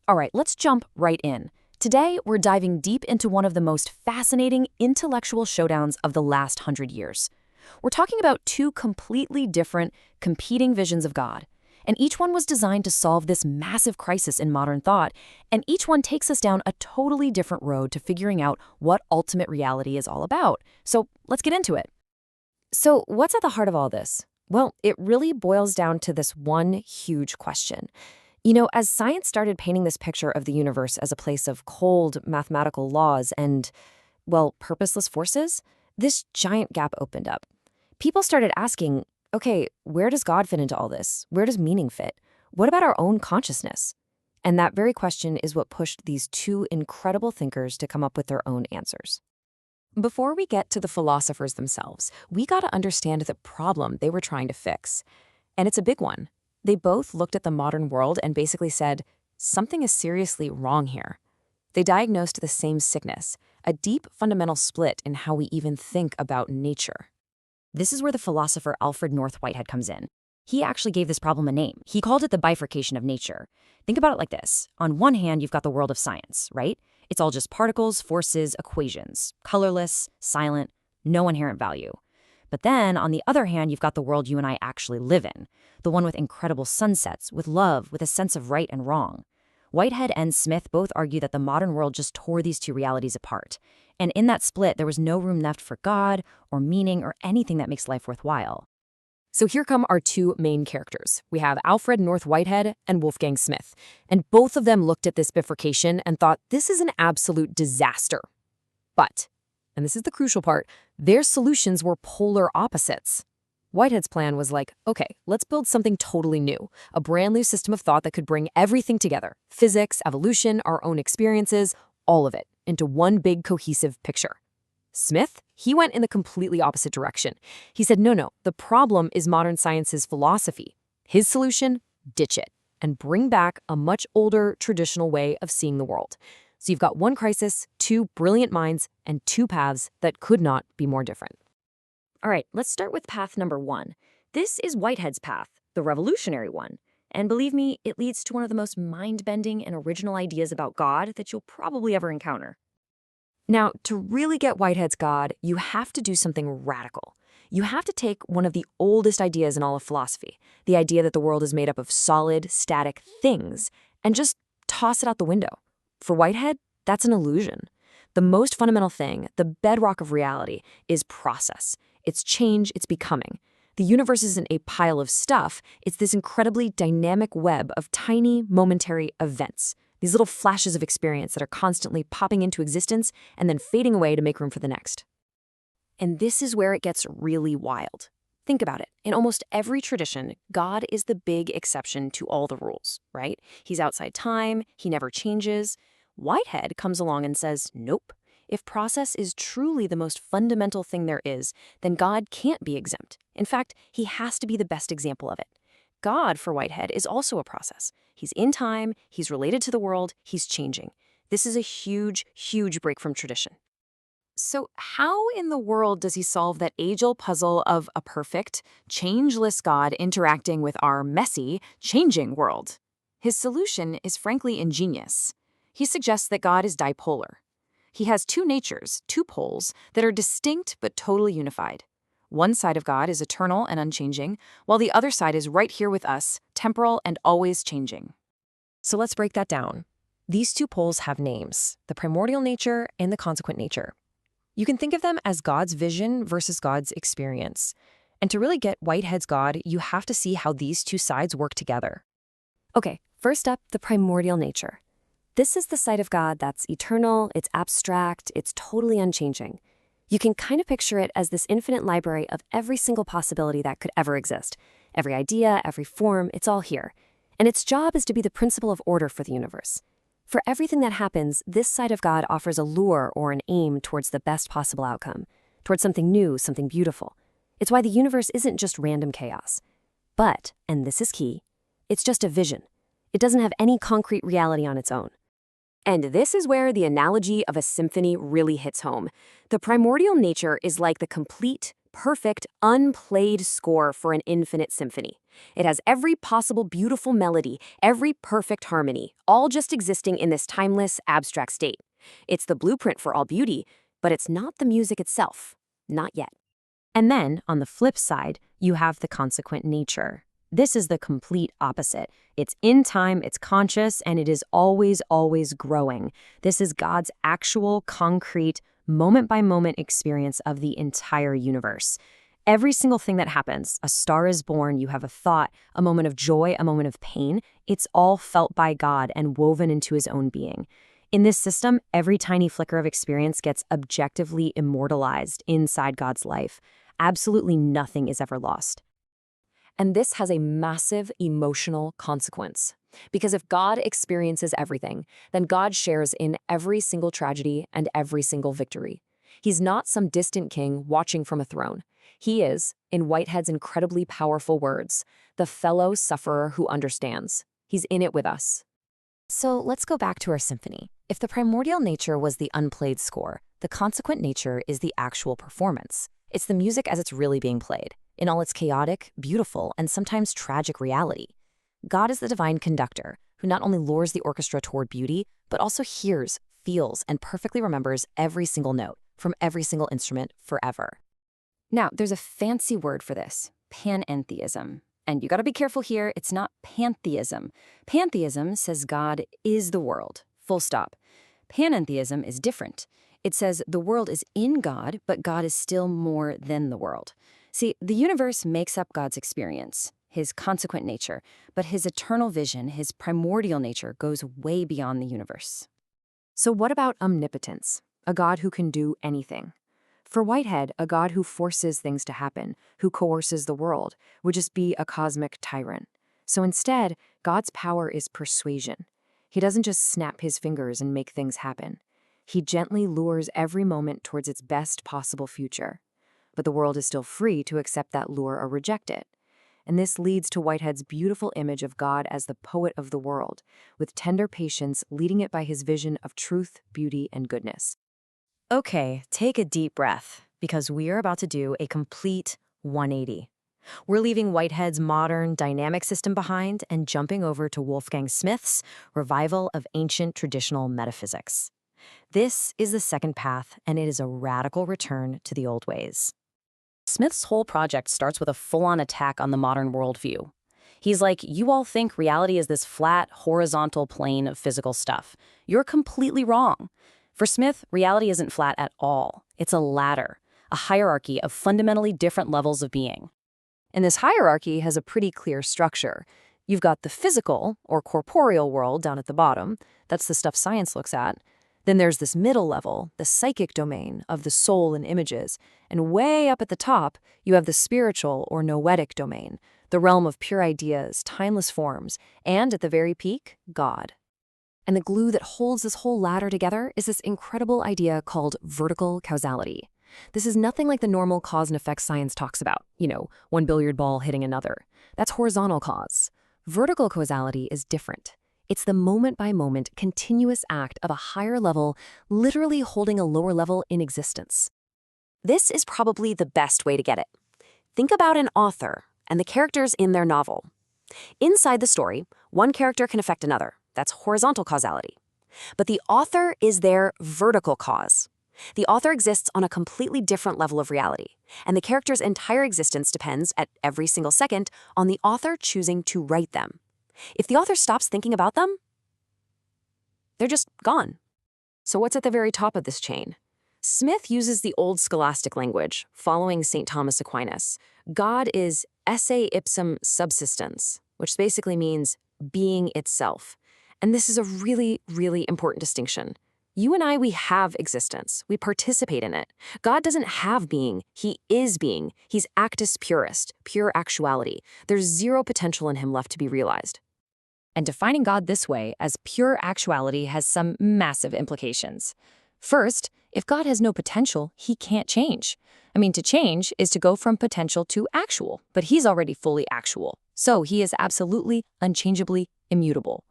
All right, let's jump right in. Today, we're diving deep into one of the most fascinating intellectual showdowns of the last 100 years. We're talking about two completely different, competing visions of God. And each one was designed to solve this massive crisis in modern thought, and each one takes us down a totally different road to figuring out what ultimate reality is all about. So let's get into it. So, what's at the heart of all this? Well, it really boils down to this one huge question. As science started painting this picture of the universe as a place of cold mathematical laws and, well, purposeless forces, this giant gap opened up. People started asking, okay, where does God fit into all this? Where does meaning fit? What about our own consciousness? And that very question is what pushed these two incredible thinkers to come up with their own answers. Before we get to the philosophers themselves, we got to understand the problem they were trying to fix. And it's a big one. They both looked at the modern world and basically said, something is seriously wrong here. They diagnosed the same sickness, a deep fundamental split in how we even think about nature. This is where the philosopher Alfred North Whitehead comes in. He actually gave this problem a name. He called it the bifurcation of nature. Think about it like this. On one hand, you've got the world of science, right? It's all just particles, forces, equations, colorless, silent, no inherent value. But then, on the other hand, you've got the world you and I actually live in, the one with incredible sunsets, with love, with a sense of right and wrong. Whitehead and Smith both argue that the modern world just tore these two realities apart. And in that split, there was no room left for God or meaning or anything that makes life worthwhile. So here come our two main characters. We have Alfred North Whitehead and Wolfgang Smith. And both of them looked at this bifurcation and thought this is an absolute disaster. But, and this is the crucial part, their solutions were polar opposites. Whitehead's plan was like, okay, let's build something totally new, a brand new system of thought that could bring everything together, physics, evolution, our own experiences, all of it, into one big cohesive picture. Smith, he went in the completely opposite direction. He said, no, the problem is modern science's philosophy. His solution, ditch it, and bring back a much older, traditional way of seeing the world. So you've got one crisis, two brilliant minds, and two paths that could not be more different. All right, let's start with path number one. This is Whitehead's path, the revolutionary one. And believe me, it leads to one of the most mind-bending and original ideas about God that you'll probably ever encounter. Now, to really get Whitehead's God, you have to do something radical. You have to take one of the oldest ideas in all of philosophy, the idea that the world is made up of solid, static things, and just toss it out the window. For Whitehead, that's an illusion. The most fundamental thing, the bedrock of reality, is process. It's change, it's becoming. The universe isn't a pile of stuff, it's this incredibly dynamic web of tiny, momentary events. These little flashes of experience that are constantly popping into existence and then fading away to make room for the next. And this is where it gets really wild. Think about it. In almost every tradition, God is the big exception to all the rules, right? He's outside time, he never changes. Whitehead comes along and says, nope. If process is truly the most fundamental thing there is, then God can't be exempt. In fact, he has to be the best example of it. God, for Whitehead, is also a process. He's in time, he's related to the world, he's changing. This is a huge, huge break from tradition. So how in the world does he solve that age-old puzzle of a perfect, changeless God interacting with our messy, changing world? His solution is frankly ingenious. He suggests that God is dipolar. He has two natures, two poles, that are distinct but totally unified. One side of God is eternal and unchanging, while the other side is right here with us, temporal and always changing. So let's break that down. These two poles have names, the primordial nature and the consequent nature. You can think of them as God's vision versus God's experience. And to really get Whitehead's God, you have to see how these two sides work together. Okay, first up, the primordial nature. This is the side of God that's eternal, it's abstract, it's totally unchanging. You can kind of picture it as this infinite library of every single possibility that could ever exist. Every idea, every form, it's all here. And its job is to be the principle of order for the universe. For everything that happens, this side of God offers a lure or an aim towards the best possible outcome, towards something new, something beautiful. It's why the universe isn't just random chaos. But, and this is key, it's just a vision. It doesn't have any concrete reality on its own. And this is where the analogy of a symphony really hits home. The primordial nature is like the complete, perfect, unplayed score for an infinite symphony. It has every possible beautiful melody, every perfect harmony, all just existing in this timeless, abstract state. It's the blueprint for all beauty, but it's not the music itself. Not yet. And then, on the flip side, you have the consequent nature. This is the complete opposite. It's in time, it's conscious, and it is always, always growing. This is God's actual, concrete, moment-by-moment experience of the entire universe. Every single thing that happens, a star is born, you have a thought, a moment of joy, a moment of pain, it's all felt by God and woven into his own being. In this system, every tiny flicker of experience gets objectively immortalized inside God's life. Absolutely nothing is ever lost. And this has a massive emotional consequence. Because if God experiences everything, then God shares in every single tragedy and every single victory. He's not some distant king watching from a throne. He is, in Whitehead's incredibly powerful words, the fellow sufferer who understands. He's in it with us. So let's go back to our symphony. If the primordial nature was the unplayed score, the consequent nature is the actual performance. It's the music as it's really being played, in all its chaotic, beautiful, and sometimes tragic reality. God is the divine conductor, who not only lures the orchestra toward beauty, but also hears, feels, and perfectly remembers every single note from every single instrument forever. Now, there's a fancy word for this, panentheism. And you gotta be careful here, it's not pantheism. Pantheism says God is the world, full stop. Panentheism is different. It says the world is in God, but God is still more than the world. See, the universe makes up God's experience, his consequent nature, but his eternal vision, his primordial nature, goes way beyond the universe. So what about omnipotence, a God who can do anything? For Whitehead, a God who forces things to happen, who coerces the world, would just be a cosmic tyrant. So instead, God's power is persuasion. He doesn't just snap his fingers and make things happen. He gently lures every moment towards its best possible future. But the world is still free to accept that lure or reject it. And this leads to Whitehead's beautiful image of God as the poet of the world, with tender patience leading it by his vision of truth, beauty, and goodness. Okay, take a deep breath, because we are about to do a complete 180. We're leaving Whitehead's modern, dynamic system behind and jumping over to Wolfgang Smith's revival of ancient traditional metaphysics. This is the second path, and it is a radical return to the old ways. Smith's whole project starts with a full-on attack on the modern worldview. He's like, you all think reality is this flat, horizontal plane of physical stuff. You're completely wrong. For Smith, reality isn't flat at all. It's a ladder, a hierarchy of fundamentally different levels of being. And this hierarchy has a pretty clear structure. You've got the physical, or corporeal world down at the bottom. That's the stuff science looks at. Then there's this middle level, the psychic domain of the soul and images. And way up at the top, you have the spiritual or noetic domain, the realm of pure ideas, timeless forms, and at the very peak, God. And the glue that holds this whole ladder together is this incredible idea called vertical causality. This is nothing like the normal cause and effect science talks about, one billiard ball hitting another. That's horizontal cause. Vertical causality is different. It's the moment-by-moment, continuous act of a higher level literally holding a lower level in existence. This is probably the best way to get it. Think about an author and the characters in their novel. Inside the story, one character can affect another. That's horizontal causality. But the author is their vertical cause. The author exists on a completely different level of reality, and the character's entire existence depends, at every single second, on the author choosing to write them. If the author stops thinking about them, they're just gone. So what's at the very top of this chain? Smith uses the old scholastic language, following St. Thomas Aquinas. God is Esse Ipsum Subsistens, which basically means being itself. And this is a really, really important distinction. You and I, we have existence. We participate in it. God doesn't have being. He is being. He's actus purist, pure actuality. There's zero potential in him left to be realized. And defining God this way as pure actuality has some massive implications. First, if God has no potential, he can't change. To change is to go from potential to actual, but he's already fully actual. So he is absolutely, unchangeably immutable.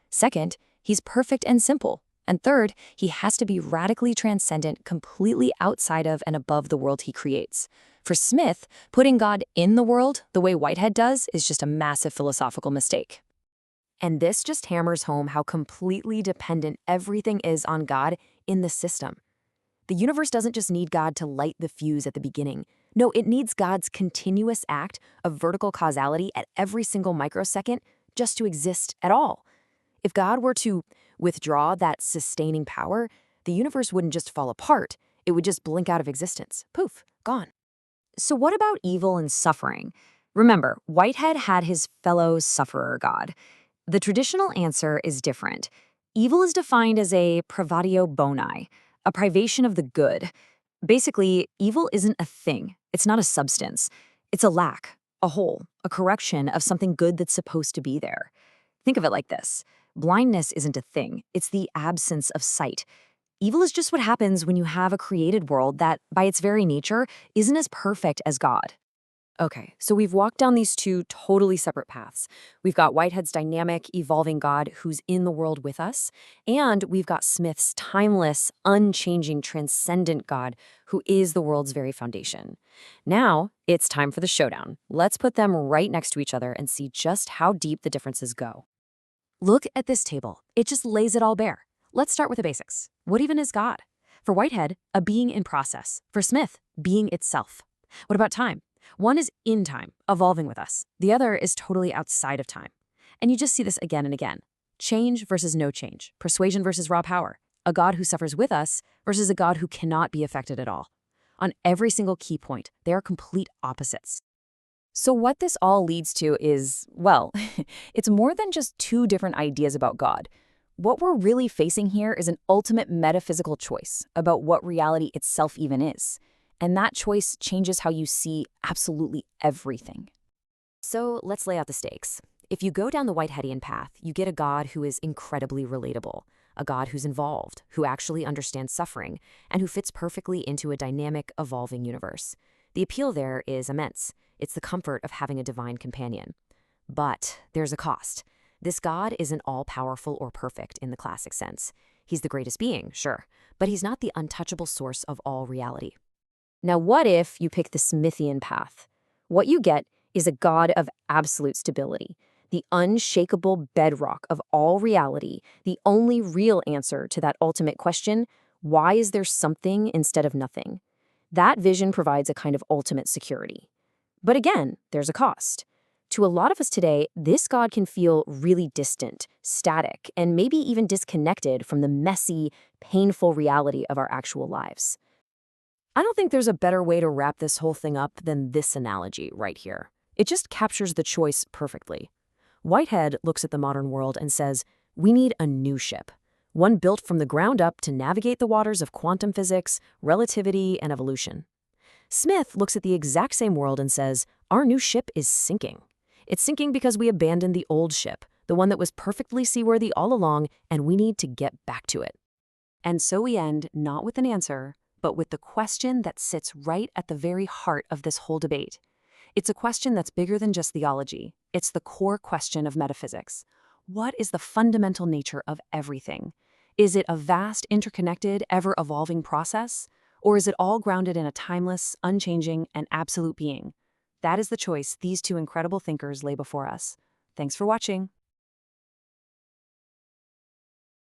Second, he's perfect and simple. And third, he has to be radically transcendent, completely outside of and above the world he creates. For Smith, putting God in the world, the way Whitehead does, is just a massive philosophical mistake. And this just hammers home how completely dependent everything is on God in the system. The universe doesn't just need God to light the fuse at the beginning. No, it needs God's continuous act of vertical causality at every single microsecond just to exist at all. If God were to withdraw that sustaining power, the universe wouldn't just fall apart, it would just blink out of existence. Poof, gone. So what about evil and suffering? Remember, Whitehead had his fellow sufferer God. The traditional answer is different. Evil is defined as a privatio boni, a privation of the good. Basically, evil isn't a thing. It's not a substance. It's a lack, a hole, a correction of something good that's supposed to be there. Think of it like this. Blindness isn't a thing. It's the absence of sight. Evil is just what happens when you have a created world that, by its very nature, isn't as perfect as God. Okay, so we've walked down these two totally separate paths. We've got Whitehead's dynamic, evolving God who's in the world with us, and we've got Smith's timeless, unchanging, transcendent God who is the world's very foundation. Now, it's time for the showdown. Let's put them right next to each other and see just how deep the differences go. Look at this table. It just lays it all bare. Let's start with the basics. What even is God? For Whitehead, a being in process. For Smith, being itself. What about time? One is in time, evolving with us. The other is totally outside of time. And you just see this again and again. Change versus no change. Persuasion versus raw power. A God who suffers with us versus a God who cannot be affected at all. On every single key point, they are complete opposites. So what this all leads to is, well, it's more than just two different ideas about God. What we're really facing here is an ultimate metaphysical choice about what reality itself even is. And that choice changes how you see absolutely everything. So let's lay out the stakes. If you go down the Whiteheadian path, you get a God who is incredibly relatable, a God who's involved, who actually understands suffering, and who fits perfectly into a dynamic, evolving universe. The appeal there is immense. It's the comfort of having a divine companion. But there's a cost. This God isn't all-powerful or perfect in the classic sense. He's the greatest being, sure, but he's not the untouchable source of all reality. Now, what if you pick the Smithian path? What you get is a God of absolute stability, the unshakable bedrock of all reality, the only real answer to that ultimate question, why is there something instead of nothing? That vision provides a kind of ultimate security. But again, there's a cost. To a lot of us today, this God can feel really distant, static, and maybe even disconnected from the messy, painful reality of our actual lives. I don't think there's a better way to wrap this whole thing up than this analogy right here. It just captures the choice perfectly. Whitehead looks at the modern world and says, we need a new ship, one built from the ground up to navigate the waters of quantum physics, relativity, and evolution. Smith looks at the exact same world and says, our new ship is sinking. It's sinking because we abandoned the old ship, the one that was perfectly seaworthy all along, and we need to get back to it. And so we end not with an answer, but with the question that sits right at the very heart of this whole debate. It's a question that's bigger than just theology. It's the core question of metaphysics. What is the fundamental nature of everything? Is it a vast, interconnected, ever-evolving process? Or is it all grounded in a timeless, unchanging, and absolute being? That is the choice these two incredible thinkers lay before us. Thanks for watching.